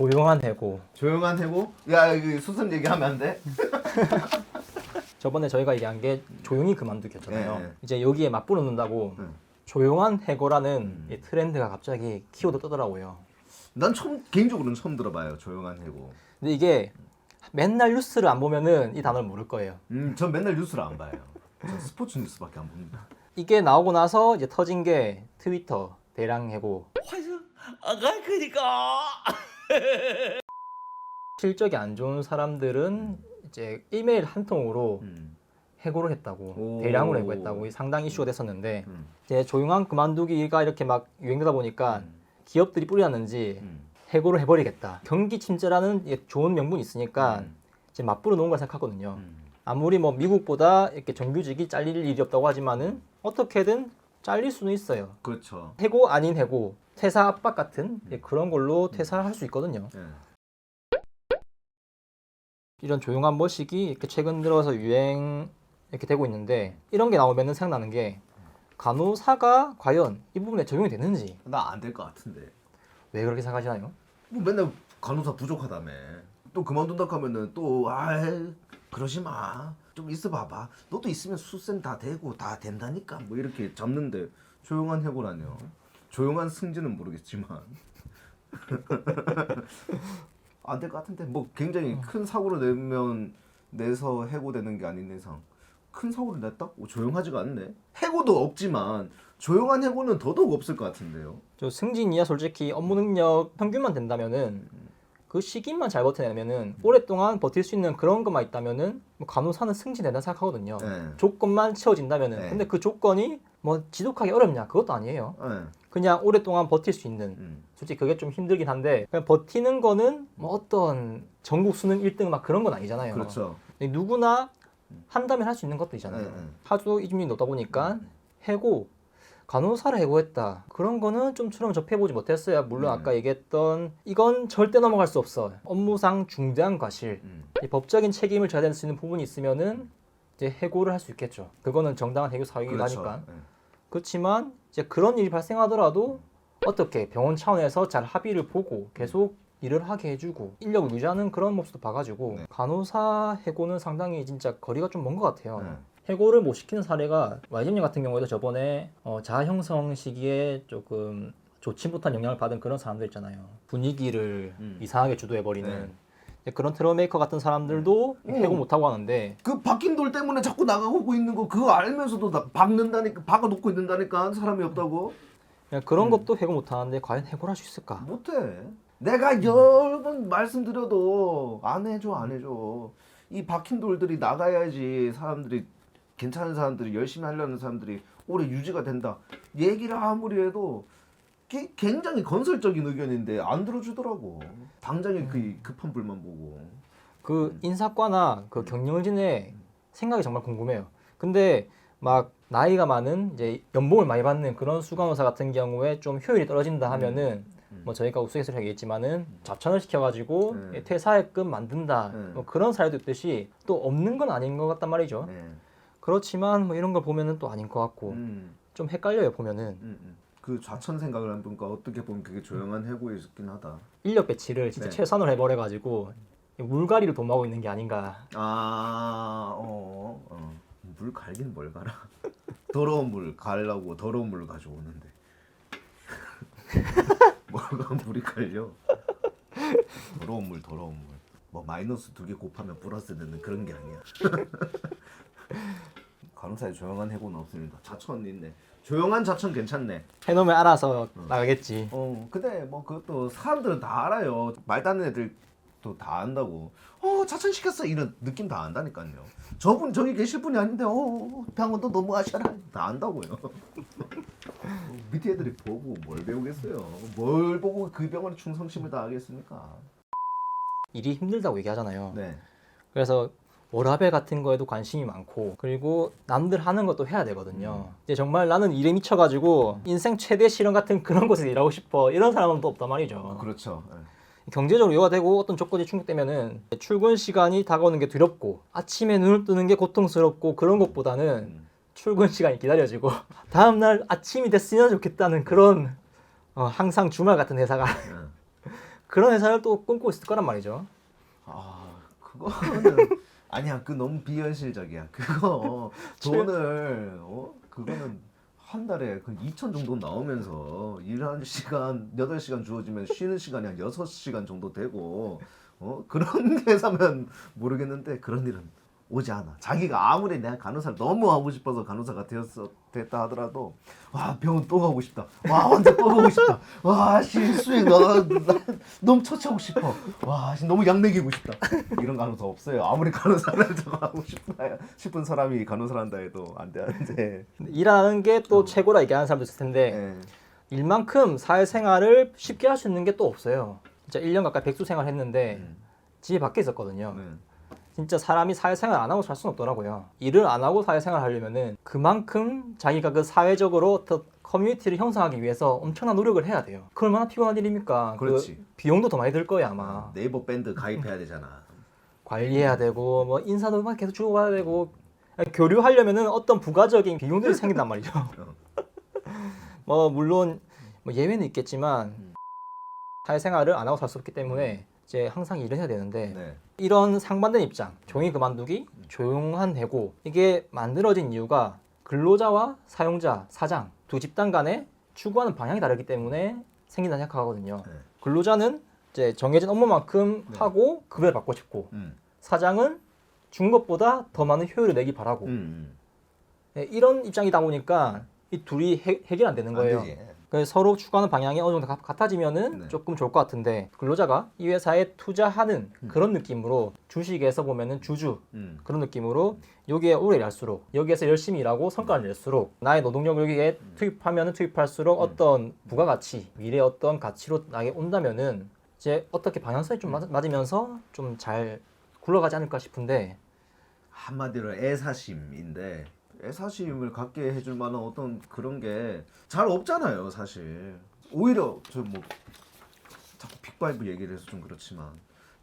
조용한 해고. 조용한 해고? 야, 이거 수습 얘기하면 안 돼? 저번에 저희가 얘기한 게 조용히 그만두기였잖아요. 네. 이제 여기에 맞붙는다고 조용한 해고라는 이 트렌드가 갑자기 키워드 뜨더라고요. 난 개인적으로는 처음 들어봐요. 조용한 해고. 근데 이게 맨날 뉴스를 안 보면은 이 단어를 모를 거예요. 전 맨날 뉴스를 안 봐요. 전 스포츠 뉴스밖에 안 봅니다. 이게 나오고 나서 이제 터진 게 트위터 대량 해고. 그니까 실적이 안 좋은 사람들은 이제 이메일 한 통으로 해고를 했다고, 오. 대량으로 해고했다고 상당히 이슈가 됐었는데 이제 조용한 그만두기가 이렇게 막 유행되다 보니까 기업들이 뿌리났는지 해고를 해버리겠다. 경기 침체라는 좋은 명분이 있으니까 이제 맞불어 놓은 걸 생각하거든요. 아무리 뭐 미국보다 이렇게 정규직이 잘릴 일이 없다고 하지만은 어떻게든 잘릴 수는 있어요. 그렇죠. 해고 아닌 해고, 퇴사 압박 같은 그런 걸로 퇴사를 할 수 있거든요. 네. 이런 조용한 머시기 이렇게 최근 들어서 유행 이렇게 되고 있는데 이런 게 나오면은 생각나는 게 간호사가 과연 이 부분에 적용이 되는지. 나 안 될 것 같은데. 왜 그렇게 생각하시나요? 뭐 맨날 간호사 부족하다며. 또 그만둔다 하면은 또 그러지 마. 좀 있어봐봐. 너도 있으면 수쌤 다 되고 다 된다니까. 뭐 이렇게 잡는데 조용한 해고라뇨. 조용한 승진은 모르겠지만 안 될 것 같은데. 뭐 굉장히 큰 사고를 내서 해고되는 게 아닌 이상 큰 사고를 냈다? 조용하지가 않네. 해고도 없지만 조용한 해고는 더더욱 없을 것 같은데요. 저 승진이야 솔직히 업무 능력 평균만 된다면은 그 시기만 잘 버텨내면은 오랫동안 버틸 수 있는 그런 것만 있다면은 뭐 간호사는 승진된다 생각하거든요. 네. 조건만 채워진다면은. 네. 근데 그 조건이 뭐 지독하게 어렵냐? 그것도 아니에요. 네. 그냥 오랫동안 버틸 수 있는. 솔직히 그게 좀 힘들긴 한데 그냥 버티는 거는 뭐 어떤 전국 수능 1등 막 그런 건 아니잖아요. 그렇죠. 누구나 한다면 할 수 있는 것들이잖아요. 하도 이중이 높다 보니까 해고, 간호사를 해고했다. 그런 거는 좀처럼 접해보지 못했어요. 물론 아까 얘기했던 이건 절대 넘어갈 수 없어. 업무상 중대한 과실. 이 법적인 책임을 져야 될 수 있는 부분이 있으면은 이제 해고를 할 수 있겠죠. 그거는 정당한 해고 사유이기도 그렇죠. 하니까. 네. 그렇지만 이제 그런 일이 발생하더라도 어떻게 병원 차원에서 잘 합의를 보고 계속 일을 하게 해주고 인력을 유지하는 그런 모습도 봐가지고 간호사 해고는 상당히 진짜 거리가 좀 먼 것 같아요. 네. 해고를 못 시키는 사례가 YGM 같은 경우에도 저번에 자아 형성 시기에 조금 좋지 못한 영향을 받은 그런 사람들 있잖아요. 분위기를 이상하게 주도해버리는 그런 트러메이커 같은 사람들도 해고 못하고 하는데 그 박힌 돌 때문에 자꾸 나가고 있는 거 그거 알면서도 박는다니까 박아놓고 있는다니까 사람이 없다고. 그냥 그런 것도 해고 못하는데 과연 해고를 할 수 있을까? 못해. 내가 여러 번 말씀드려도 안 해줘. 이 박힌 돌들이 나가야지 사람들이 괜찮은 사람들이 열심히 하려는 사람들이 오래 유지가 된다. 얘기를 아무리 해도 굉장히 건설적인 의견인데 안 들어주더라고. 당장에 그 급한 불만 보고. 그 인사과나 그 경영진의 생각이 정말 궁금해요. 근데 막 나이가 많은 이제 연봉을 많이 받는 그런 수간호사 같은 경우에 좀 효율이 떨어진다 하면은 뭐 저희가 우스갯소리 얘기했지만은 자천을 시켜가지고 퇴사액금 만든다 뭐 그런 사례도 있듯이 또 없는 건 아닌 것 같단 말이죠. 그렇지만 뭐 이런 걸 보면은 또 아닌 것 같고 좀 헷갈려요 보면은. 그 좌천 생각을 한다니까 어떻게 보면 그게 조용한 해고였긴 하다. 인력 배치를 진짜 최선을 해버려가지고 물갈이를 도모하고 있는 게 아닌가. 물 갈긴 뭘 갈아. 더러운 물 갈라고 더러운 물 가져오는데 뭐가 물이 갈려. 더러운 물. 뭐 마이너스 2개 곱하면 플러스 되는 그런 게 아니야. 간호사에 조용한 해고는 없습니다. 자천 있네. 조용한 자천 괜찮네. 해놓으면 알아서 나가겠지. 근데 뭐 그것도 사람들은 다 알아요. 말다는 애들도 다 안다고. 자천 시켰어 이런 느낌 다 안다니까요. 저분 저기 계실 분이 아닌데 병원도 너무하셔라 다 안다고요. 밑에 애들이 보고 뭘 배우겠어요. 뭘 보고 그 병원에 충성심을 다하겠습니까? 일이 힘들다고 얘기하잖아요. 네. 그래서 워라밸 같은 거에도 관심이 많고 그리고 남들 하는 것도 해야 되거든요. 이제 정말 나는 일에 미쳐가지고 인생 최대 실현 같은 그런 곳에서 일하고 싶어 이런 사람은 또 없단 말이죠. 그렇죠. 경제적으로 여가 되고 어떤 조건이 충족되면은 출근 시간이 다가오는 게 두렵고 아침에 눈을 뜨는 게 고통스럽고 그런 것보다는 출근 시간이 기다려지고 다음날 아침이 됐으면 좋겠다는 그런 항상 주말 같은 회사가 그런 회사를 또 꿈꾸고 있을 거란 말이죠. 아 그거는 아니야 그 너무 비현실적이야. 그거 돈을 그거는 한 달에 그 2천 정도 나오면서 일하는 시간 8시간 주어지면 쉬는 시간이 한 6시간 정도 되고 그런 회사면 모르겠는데 그런 일은 오지 않아. 자기가 아무리 내가 간호사를 너무 하고 싶어서 간호사가 됐다 하더라도 와 병원 또 가고 싶다. 와 완전 또 가고 싶다. 와씨 수익 나 너무 처치하고 싶어. 와씨 너무 약 먹이고 싶다. 이런 간호사 없어요. 아무리 간호사를 저거 하고 싶은 사람이 간호사를 한다 해도 안 되는데. 일하는 게 또 최고라 얘기하는 사람도 있을 텐데 예. 일만큼 사회생활을 쉽게 할 수 있는 게 또 없어요. 진짜 1년 가까이 백수 생활 했는데 집에 밖에 있었거든요. 네. 진짜 사람이 사회생활 안 하고 살 수는 없더라고요. 일을 안 하고 사회생활 하려면은 그만큼 자기가 그 사회적으로 더 커뮤니티를 형성하기 위해서 엄청난 노력을 해야 돼요. 그 얼마나 피곤한 일입니까? 그렇지. 그 비용도 더 많이 들 거예요 아마. 네이버 밴드 가입해야 되잖아. 관리해야 되고 뭐 인사도 막 계속 주고받아야 되고 교류하려면은 어떤 부가적인 비용들이 생긴단 말이죠. 뭐 물론 뭐 예외는 있겠지만 사회생활을 안 하고 살 수 없기 때문에 이제 항상 일을 해야 되는데 네. 이런 상반된 입장, 종이 그만두기, 조용한 해고 이게 만들어진 이유가 근로자와 사용자, 사장 두 집단 간에 추구하는 방향이 다르기 때문에 생긴다 생각하거든요. 네. 근로자는 이제 정해진 업무만큼 네. 하고 급여를 받고 싶고 음. 사장은 준 것보다 더 많은 효율을 내기 바라고 네, 이런 입장이다 보니까 이 둘이 해결 안 되는 거예요. 안 되지. 그래서 서로 추구하는 방향이 어느 정도 같아지면은 네. 조금 좋을 것 같은데 근로자가 이 회사에 투자하는 그런 느낌으로 주식에서 보면은 주주 그런 느낌으로 여기에 오래 일할수록 여기에서 열심히 일하고 성과를 낼수록 나의 노동력을 여기에 투입하면은 투입할수록 어떤 부가가치 미래의 어떤 가치로 나에게 온다면은 이제 어떻게 방향성이 좀 맞으면서 좀 잘 굴러가지 않을까 싶은데 한마디로 애사심인데 애사심을 갖게 해줄 만한 어떤 그런 게 잘 없잖아요 사실. 오히려 저 뭐 자꾸 빅5 얘기를 해서 좀 그렇지만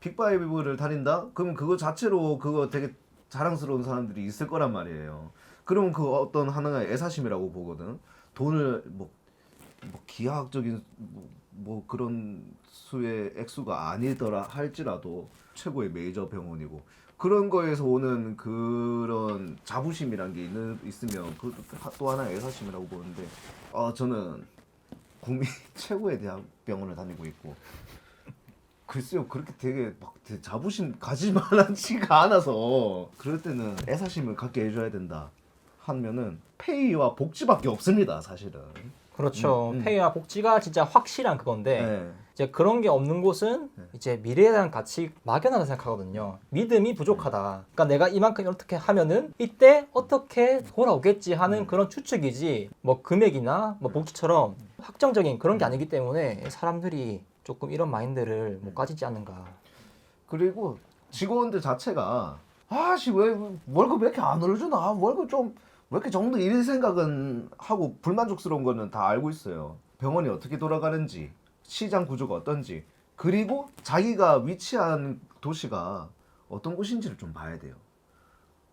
빅5를 다닌다? 그러면 그거 자체로 그거 되게 자랑스러운 사람들이 있을 거란 말이에요. 그러면 그 어떤 하나의 애사심이라고 보거든. 돈을 뭐 기하학적인 뭐 그런 수의 액수가 아니더라 할지라도 최고의 메이저 병원이고 그런 거에서 오는 그런 자부심이란 게 있으면 그것도 또 하나의 애사심이라고 보는데 저는 국민 최고의 대학병원을 다니고 있고 글쎄요 그렇게 되게 막 자부심 가질 만하지가 않아서 그럴 때는 애사심을 갖게 해줘야 된다 하면은 페이와 복지밖에 없습니다 사실은. 그렇죠. 페이와 복지가 진짜 확실한 그건데 네. 이제 그런 게 없는 곳은 이제 미래에 대한 가치 막연하다 생각하거든요. 믿음이 부족하다. 그러니까 내가 이만큼 어떻게 하면은 이때 어떻게 돌아오겠지 하는 그런 추측이지 뭐 금액이나 뭐 복지처럼 확정적인 그런 게 아니기 때문에 사람들이 조금 이런 마인드를 못 가지지 않는가. 그리고 직원들 자체가 아씨 왜 월급 왜 이렇게 안 올려주나 월급 좀 왜 이렇게 정도 이런 생각은 하고 불만족스러운 거는 다 알고 있어요. 병원이 어떻게 돌아가는지 시장 구조가 어떤지 그리고 자기가 위치한 도시가 어떤 곳인지를 좀 봐야 돼요.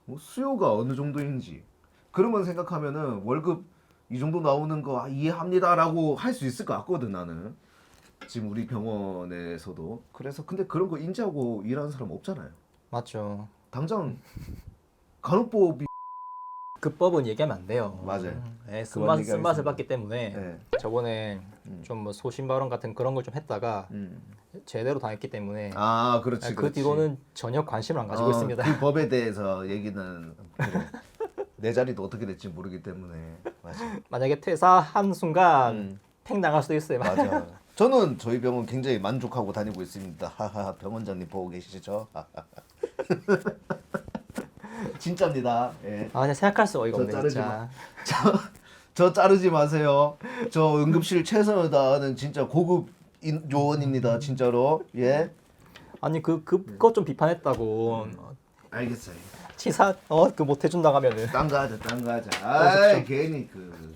뭐 수요가 어느 정도인지 그런 건 생각하면은 월급 이 정도 나오는 거 이해합니다라고 할 수 있을 것 같거든 나는. 지금 우리 병원에서도 그래서 근데 그런 거 인지하고 일하는 사람 없잖아요. 맞죠. 당장 간호법이 그 법은 얘기하면 안 돼요. 맞아요. 네, 그건 쓴맛을 얘기하겠습니다. 봤기 때문에 네. 저번에 좀 뭐 소신 발언 같은 그런 걸 좀 했다가 제대로 당했기 때문에 아 그렇지 그 그렇지. 뒤로는 전혀 관심을 안 가지고 있습니다. 그 법에 대해서 얘기는 그래. 내 자리도 어떻게 될지 모르기 때문에 맞아. 만약에 퇴사한 순간 팽 나갈 수도 있어요. 맞아. 저는 저희 병원 굉장히 만족하고 다니고 있습니다. 하하 병원장님 보고 계시죠? 진짜입니다. 예. 아, 그냥 생각할 수 어이가 저 없네 자르지 진짜. 저 자르지 마세요. 저 응급실 최선을 다하는 진짜 고급 요원입니다. 진짜로. 예. 아니 그거 좀 비판했다고. 알겠어요. 치사 그 못 해준다 하면은. 딴 거 하자. 아 괜히 그.